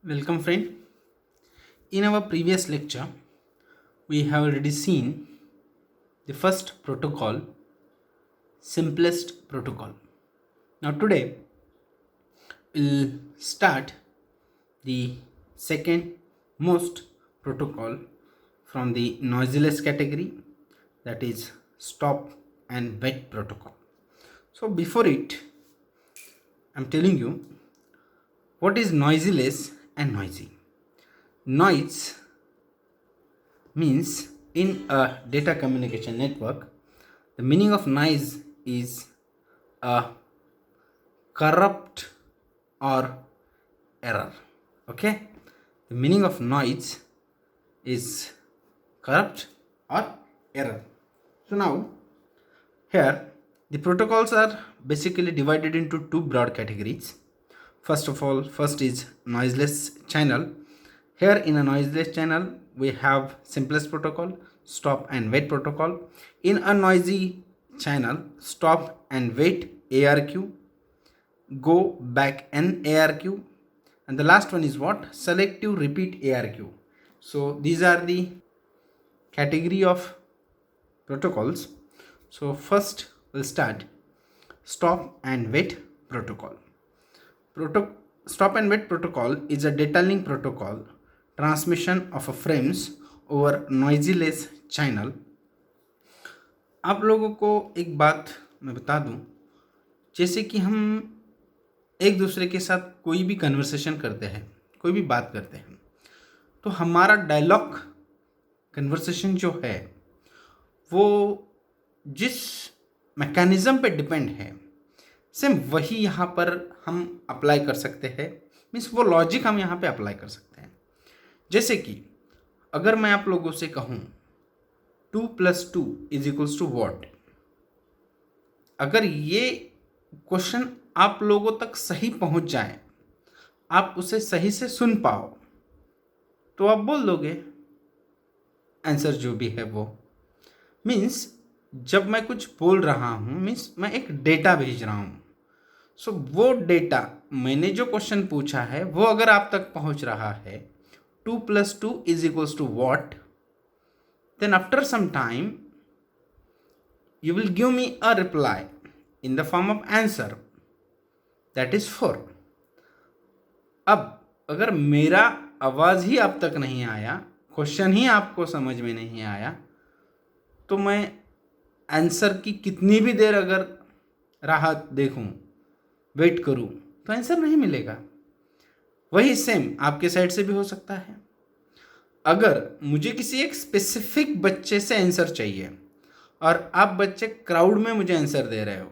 Welcome, friend. In our previous lecture, we have already seen the first protocol, simplest protocol. Now, today we'll start the second most protocol from the noiseless category, that is stop and wait protocol. So, before it, I'm telling you what is noiseless and noisy. Noise means in a data communication network, the meaning of noise is a corrupt or error. Okay, the meaning of noise is corrupt or error. So now here the protocols are basically divided into two broad categories. First of all, first is noiseless channel. Here in a noiseless channel, we have simplest protocol, stop and wait protocol. In a noisy channel, stop and wait ARQ, go back and ARQ, and the last one is what? Selective repeat ARQ. So these are the category of protocols. So first we'll start stop and wait protocol. Stop and wait protocol is a data link protocol transmission of a frames over noiseless channel. आप लोगों को एक बात मैं बता दूं, जैसे कि हम एक दूसरे के साथ कोई भी कन्वर्सेशन करते हैं, कोई भी बात करते हैं, तो हमारा डायलॉग कन्वर्सेशन जो है वो जिस मैकेनिज़्म पे डिपेंड है, सेम वही यहाँ पर हम अप्लाई कर सकते हैं। मीन्स वो लॉजिक हम यहाँ पे अप्लाई कर सकते हैं। जैसे कि अगर मैं आप लोगों से कहूँ 2+2 इज इक्वल्स टू वॉट, अगर ये क्वेश्चन आप लोगों तक सही पहुँच जाए, आप उसे सही से सुन पाओ, तो आप बोल दोगे आंसर जो भी है वो। मीन्स जब मैं कुछ बोल रहा हूँ, मीन्स मैं एक डेटा भेज रहा हूँ। सो वो डेटा मैंने जो क्वेश्चन पूछा है वो अगर आप तक पहुँच रहा है 2+2 is equals to what, then after some time you will give me a reply in the form of answer, that is 4. अब अगर मेरा आवाज़ ही आप तक नहीं आया, क्वेश्चन ही आपको समझ में नहीं आया, तो मैं आंसर की कितनी भी देर अगर राह देखूं, वेट करूं, तो आंसर नहीं मिलेगा। वही सेम आपके साइड से भी हो सकता है। अगर मुझे किसी एक स्पेसिफिक बच्चे से आंसर चाहिए और आप बच्चे क्राउड में मुझे आंसर दे रहे हो,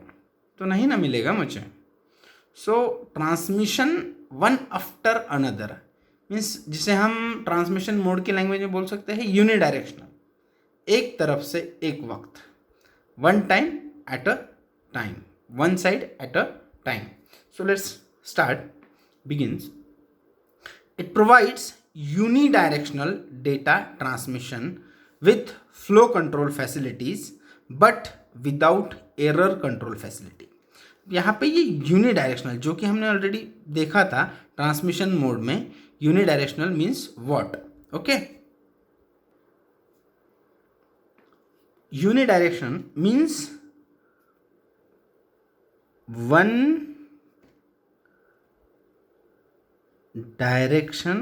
तो नहीं ना मिलेगा मुझे। सो transmission one after another means जिसे हम ट्रांसमिशन मोड की लैंग्वेज में बोल सकते हैं यूनिडायरेक्शनल, एक तरफ से एक वक्त, one time at a time, one side at a time. So let's start. Begins. It provides unidirectional data transmission with flow control facilities but without error control facility. यहाँ पे ये यूनिडायरेक्शनल जो कि हमने ऑलरेडी देखा था ट्रांसमिशन मोड में, unidirectional means what? Okay, unidirectional means one direction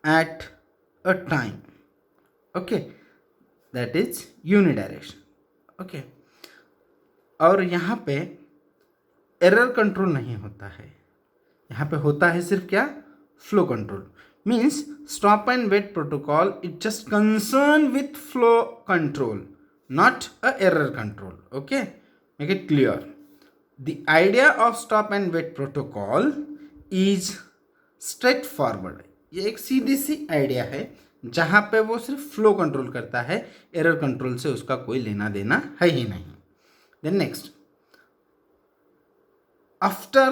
at a time. Okay, that is unidirection. Okay, और यहाँ पे एरर कंट्रोल नहीं होता है, यहाँ पे होता है सिर्फ क्या? Flow control. Means stop and wait protocol it just concern with flow control, not a error control. Okay, make it clear. The idea of stop and wait protocol is straight forward. ये एक सीधी सी idea है जहाँ पे वो सिर्फ flow control करता है, error control से उसका कोई लेना देना है ही नहीं. Then next, after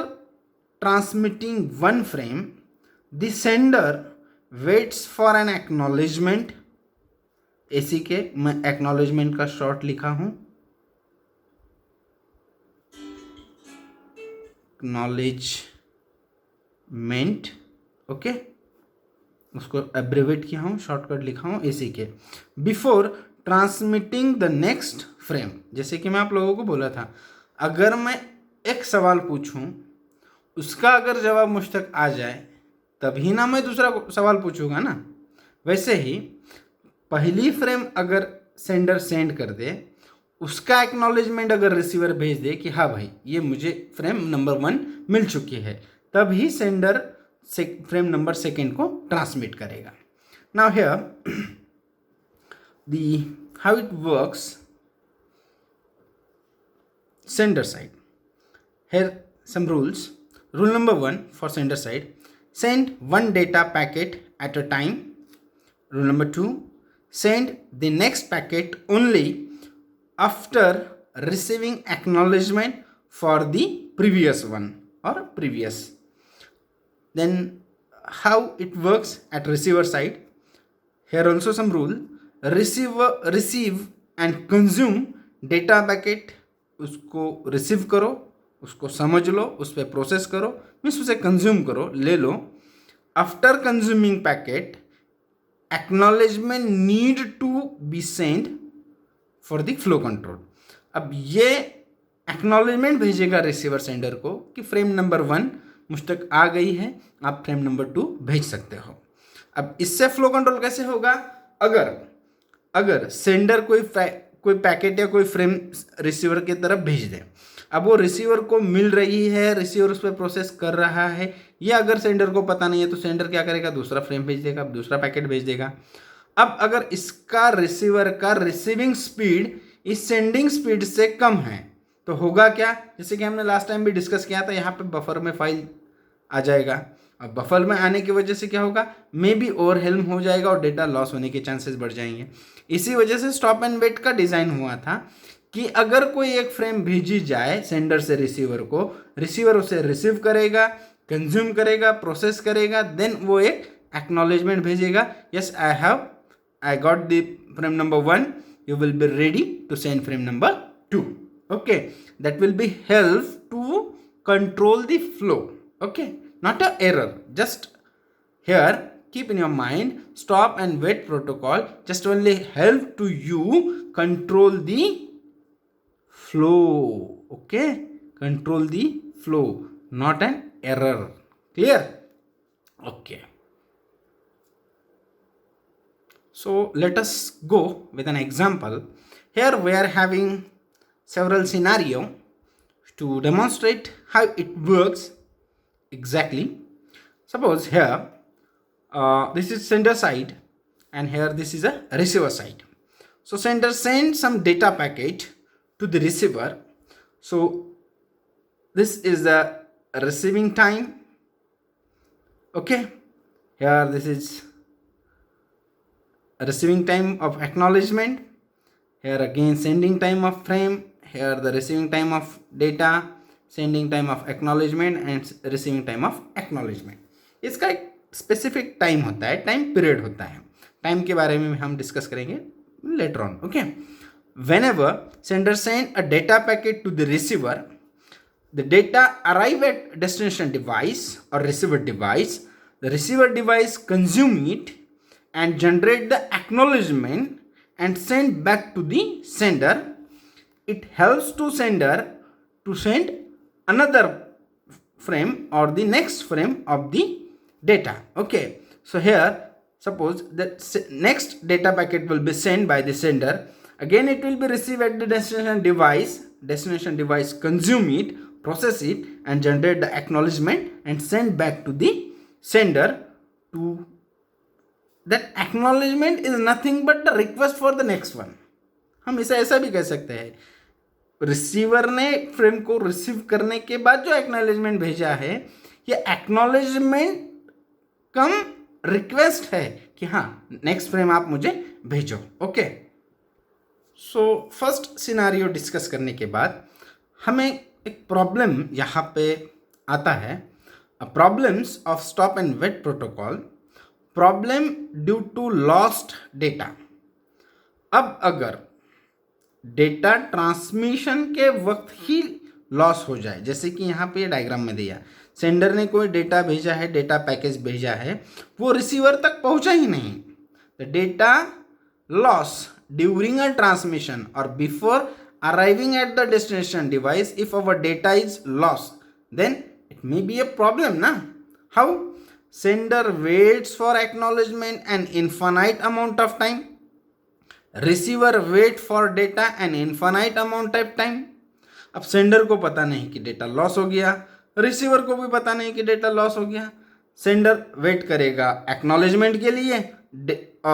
transmitting one frame the sender waits for an acknowledgement. एसी के मैं एक्नॉलेजमेंट का शॉर्ट लिखा हूँ, एक्नॉलेजमेंट ओके, उसको एब्रिवेट किया हूँ, शॉर्टकट लिखा हूँ एसी के। Before transmitting the next frame, जैसे कि मैं आप लोगों को बोला था, अगर मैं एक सवाल पूछूं, उसका अगर जवाब मुझ तक आ जाए तभी ना मैं दूसरा सवाल पूछूंगा ना। वैसे ही पहली फ्रेम अगर सेंडर सेंड कर दे, उसका एक्नॉलेजमेंट अगर रिसीवर भेज दे कि हाँ भाई ये मुझे फ्रेम नंबर 1 मिल चुकी है, तभी सेंडर फ्रेम नंबर 2 को ट्रांसमिट करेगा। Now here the how it works sender side. Here some rules. Rule number 1 for sender side: send one data packet at a time. Rule number 2: send the next packet only after receiving acknowledgement for the previous one or previous. Then how it works at receiver side: here also some rule. Receive and consume data packet. उसको receive करो, उसको समझ लो, उस पर process करो, means उसे consume करो, ले लो। After consuming packet, acknowledgement need to be send for the flow control. अब ये एक्नॉलेजमेंट भेजेगा रिसीवर सेंडर को कि फ्रेम नंबर 1 मुझ तक आ गई है, आप फ्रेम नंबर 2 भेज सकते हो। अब इससे फ्लो कंट्रोल कैसे होगा? अगर सेंडर कोई पैकेट या कोई फ्रेम रिसीवर की तरफ भेज दे, अब वो रिसीवर को मिल रही है, रिसीवर उस पर प्रोसेस कर रहा है, या अगर सेंडर को पता नहीं है तो सेंडर क्या करेगा, दूसरा फ्रेम भेज देगा, दूसरा पैकेट भेज देगा। अब अगर इसका रिसीवर का रिसीविंग स्पीड इस सेंडिंग स्पीड से कम है तो होगा क्या? जैसे कि हमने लास्ट टाइम भी डिस्कस किया था, यहाँ पे बफर में फाइल आ जाएगा। अब बफर में आने की वजह से क्या होगा, मे बी ओवरहेल्म हो जाएगा और डेटा लॉस होने के चांसेस बढ़ जाएंगे। इसी वजह से स्टॉप एंड वेट का डिज़ाइन हुआ था कि अगर कोई एक फ्रेम भेजी जाए सेंडर से रिसीवर को, रिसीवर उसे रिसीव करेगा, कंज्यूम करेगा, प्रोसेस करेगा, देन वो एक एक्नॉलेजमेंट भेजेगा, yes I got the frame number 1, you will be ready to send frame number 2. Okay, that will be help to control the flow. Okay, not a error. Just here keep in your mind, stop and wait protocol just only help to you control the flow. Okay, control the flow, not an error. Clear? Okay, so let us go with an example. Here we are having several scenario to demonstrate how it works exactly. Suppose here this is sender side and here this is a receiver side. So sender sends some data packet to the receiver. So this is the receiving time. Okay, here this is receiving time of acknowledgement, here again sending time of frame, here the receiving time of data, sending time of acknowledgement and receiving time of acknowledgement. इसका एक specific time होता है, time period होता है। Time के बारे में हम डिस्कस करेंगे later on. Okay, whenever sender send a data packet to the receiver, the data arrive at destination device or receiver device, the receiver device consume it and generate the acknowledgement and send back to the sender. It helps to sender to send another frame or the next frame of the data. Okay, so here suppose the next data packet will be sent by the sender. Again it will be received at the destination device consume it, process it and generate the acknowledgement and send back to the sender. To that acknowledgement is nothing but the request for the next one. हम इसे ऐसा भी कह सकते हैं, receiver ने frame को receive करने के बाद जो एक्नॉलेजमेंट भेजा है, ये एक्नॉलेजमेंट कम रिक्वेस्ट है कि हाँ नेक्स्ट फ्रेम आप मुझे भेजो। Okay, so first scenario discuss करने के बाद हमें एक प्रॉब्लम यहाँ पे आता है, problems of stop and wait protocol, problem due to lost data. अब अगर डेटा ट्रांसमिशन के वक्त ही लॉस हो जाए, जैसे कि यहाँ पे डायग्राम में दिया, सेंडर ने कोई डेटा भेजा है, डेटा पैकेज भेजा है, वो रिसीवर तक पहुंचा ही नहीं. The data loss during a transmission और before arriving at the destination device, if our data is lost, then it may be a problem na. How? Sender waits for acknowledgement an infinite amount of time, receiver wait for data an infinite amount of time. अब sender को पता नहीं कि data loss हो गया, receiver को भी पता नहीं कि डेटा लॉस हो गया. सेंडर वेट करेगा एक्नॉलेजमेंट के लिए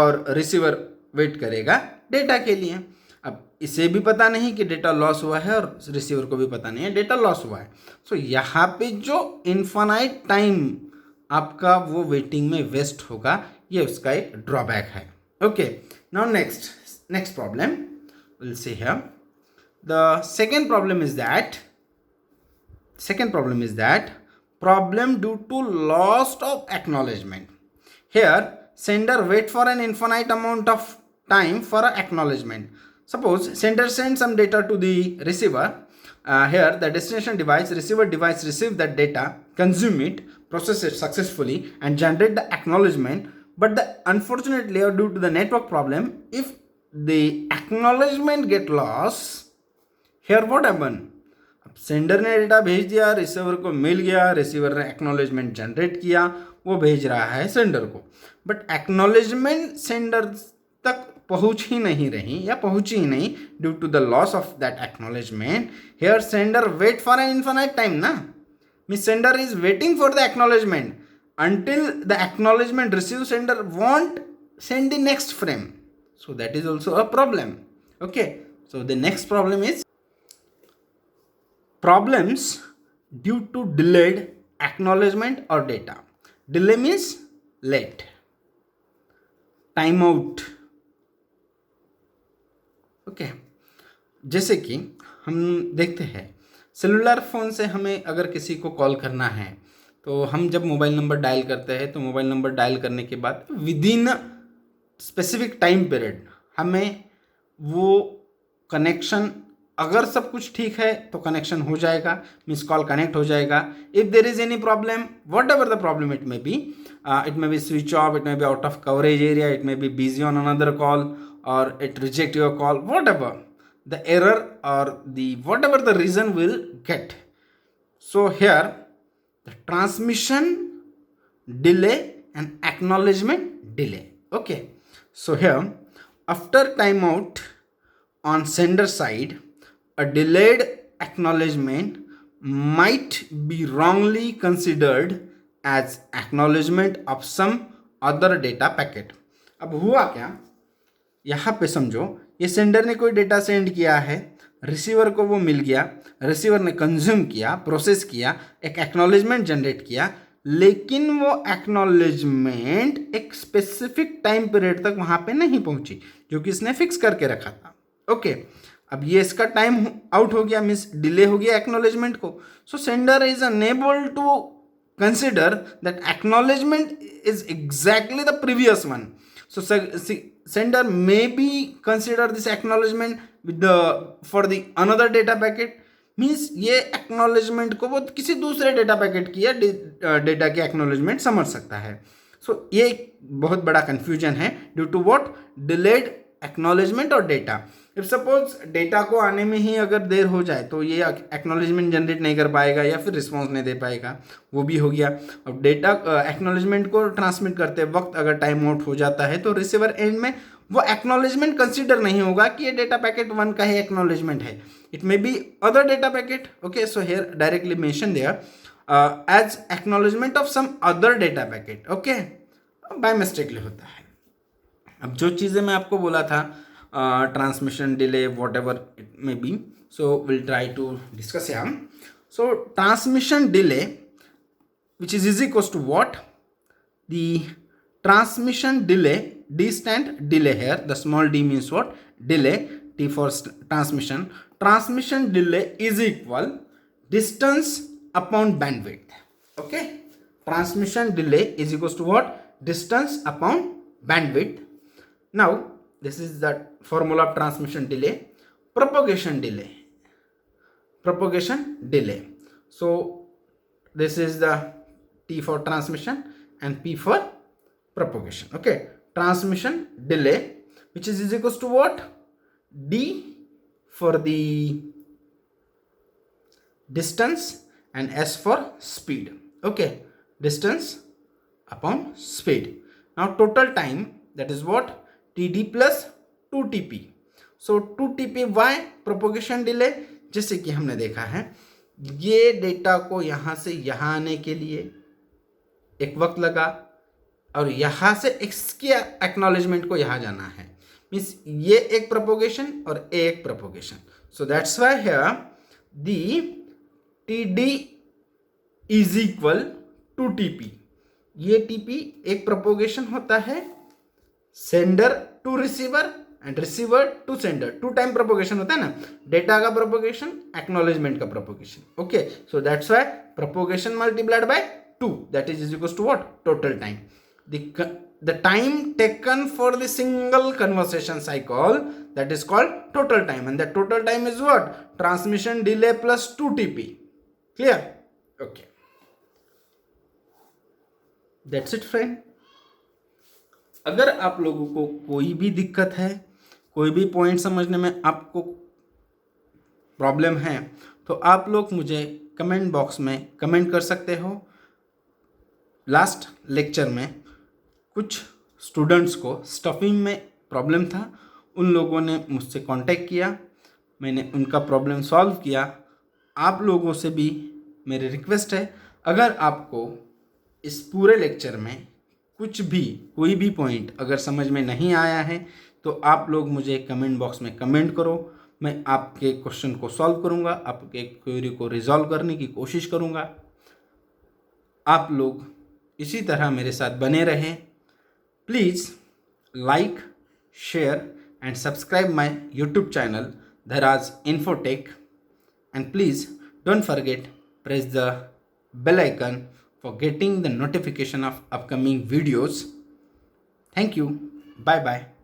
और रिसीवर वेट करेगा डेटा के लिए. अब इसे भी पता नहीं कि डेटा लॉस हुआ है और रिसीवर को भी पता नहीं है डेटा लॉस हुआ है. सो यहाँ पे जो इन्फानाइट टाइम आपका वो वेटिंग में वेस्ट होगा, ये उसका एक ड्रॉबैक है. Okay, now next problem will see here. The second problem is that problem due to loss of acknowledgement. Here sender wait for an infinite amount of time for acknowledgement. Suppose sender sends some data to the receiver. Here the destination device, receiver device receive that data, consume it, process it successfully and generate the acknowledgement. But unfortunately or due to the network problem, if the acknowledgement get lost, here what happen? Sender ने data भेज दिया, receiver को मिल गया, receiver ने acknowledgement generate किया, वो भेज रहा है सेंडर को, बट एक्नॉलेजमेंट सेंडर तक पहुंच ही नहीं रही या पहुंची ही नहीं due to the loss of that acknowledgement. Here sender wait for an infinite time ना, means sender is waiting for the acknowledgement until the acknowledgement received, sender won't send the next frame. So that is also a problem. Okay, so the next problem is problems due to delayed acknowledgement or data. Delay means late, timeout. Okay, जैसे कि हम देखते हैं cellular phone से हमें अगर किसी को कॉल करना है तो हम जब मोबाइल नंबर डायल करते हैं तो मोबाइल नंबर डायल करने के बाद with in specific time period हमें वो कनेक्शन, अगर सब कुछ ठीक है तो कनेक्शन हो जाएगा, मिस कॉल कनेक्ट हो जाएगा. If there is any problem, whatever the problem it may be switch off, it may be out of coverage area, it may be busy on another call or it reject your call, whatever the error or the whatever the reason will get. So here the transmission delay and acknowledgement delay. Okay, so here after timeout on sender side, a delayed acknowledgement might be wrongly considered as acknowledgement of some other data packet. अब हुआ क्या, यहाँ पे समझो ये sender ने कोई data send किया है, रिसीवर को वो मिल गया, रिसीवर ने कंज्यूम किया, प्रोसेस किया, एक एक्नॉलेजमेंट जनरेट किया, लेकिन वो एक्नॉलेजमेंट एक स्पेसिफिक टाइम पीरियड तक वहाँ पे नहीं पहुँची जो कि इसने फिक्स करके रखा था. ओके, अब ये इसका टाइम आउट हो गया, मीन्स डिले हो गया एक्नॉलेजमेंट को. So sender is unable to consider that acknowledgement is exactly the previous one. So sender may be consider this acknowledgement with the for the another data packet, means ये acknowledgement को वो किसी दूसरे data packet की या data की acknowledgement समझ सकता है. सो ये एक बहुत बड़ा confusion है due to what delayed acknowledgement और डेटा. इफ सपोज डेटा को आने में ही अगर देर हो जाए तो ये एक्नॉलेजमेंट जनरेट नहीं कर पाएगा या फिर रिस्पॉन्स नहीं दे पाएगा, वो भी हो गया. अब डेटा एक्नॉलेजमेंट को ट्रांसमिट करते वक्त अगर टाइम आउट हो जाता है तो रिसीवर एंड में वो एक्नॉलेजमेंट कंसिडर नहीं होगा कि ये डेटा पैकेट 1 का ही एक्नॉलेजमेंट है, it may be other data packet. Okay, so here directly mention there as acknowledgement of some other data packet. Okay, by mistakenly होता है. अब जो चीज़ें मैं आपको बोला था transmission delay, whatever it may be, so we'll try to discuss here. So transmission delay, which is equals to what? The transmission delay, d stand delay here, the small d means what? Delay, t for transmission. Transmission delay is equal distance upon bandwidth. Okay, transmission delay is equals to what? Distance upon bandwidth. Now this is the formula of transmission delay. Propagation delay. So this is the T for transmission and P for propagation. Okay, transmission delay, which is equals to what? D for the distance and S for speed. Okay, distance upon speed. Now total time, that is what? TD plus 2TP. So 2TP why? Propagation delay. जैसे कि हमने देखा है, ये data को यहाँ से यहाँ आने के लिए एक वक्त लगा और यहाँ से इसके एक्नॉलेजमेंट को यहाँ जाना है. मीन्स ये एक प्रोपोगेशन और एक propagation. So that's why here the TD is equal to TP. ये TP एक प्रोपोगेशन होता है, sender to receiver and receiver to sender. 2 time propagation होता है ना, डेटा का प्रोपोगेशन, एक्नॉलेजमेंट का propagation. Okay, so that's why propagation multiplied by 2, that is equal to what? Total time. The time taken for the single conversation cycle, that is called total time, and that total time is what? Transmission delay plus 2TP. Clear? Okay, that's it friend. अगर आप लोगों को कोई भी दिक्कत है, कोई भी पॉइंट समझने में आपको प्रॉब्लम है, तो आप लोग मुझे कमेंट बॉक्स में कमेंट कर सकते हो. लास्ट लेक्चर में कुछ स्टूडेंट्स को स्टफिंग में प्रॉब्लम था, उन लोगों ने मुझसे कांटेक्ट किया, मैंने उनका प्रॉब्लम सॉल्व किया. आप लोगों से भी मेरी रिक्वेस्ट है, अगर आपको इस पूरे लेक्चर में कुछ भी, कोई भी पॉइंट अगर समझ में नहीं आया है, तो आप लोग मुझे कमेंट बॉक्स में कमेंट करो. मैं आपके क्वेश्चन को सॉल्व करूंगा, आपके क्वेरी को रिजॉल्व करने की कोशिश करूंगा. आप लोग इसी तरह मेरे साथ बने रहें. Please like, share and subscribe my YouTube channel Dharaz Infotech, and please don't forget press the bell icon for getting the notification of upcoming videos. Thank you. Bye bye.